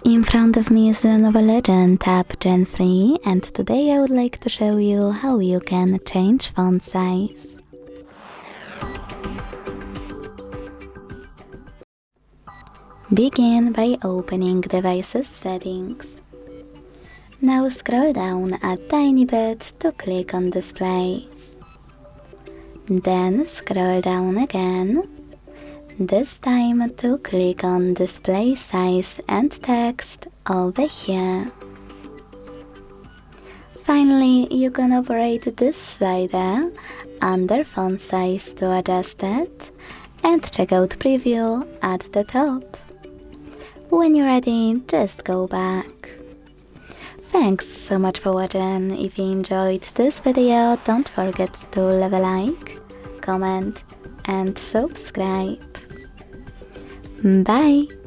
In front of me is LENOVO Legion Tab Gen 3, and today I would like to show you how you can change font size. Begin by opening Devices Settings. Now scroll down a tiny bit to click on Display. Then scroll down again, this time to click on Display Size and Text over here. Finally, you can operate this slider under Font Size to adjust it and check out Preview at the top. When you're ready, just go back. Thanks so much for watching. If you enjoyed this video, don't forget to leave a like, comment and subscribe. Bye!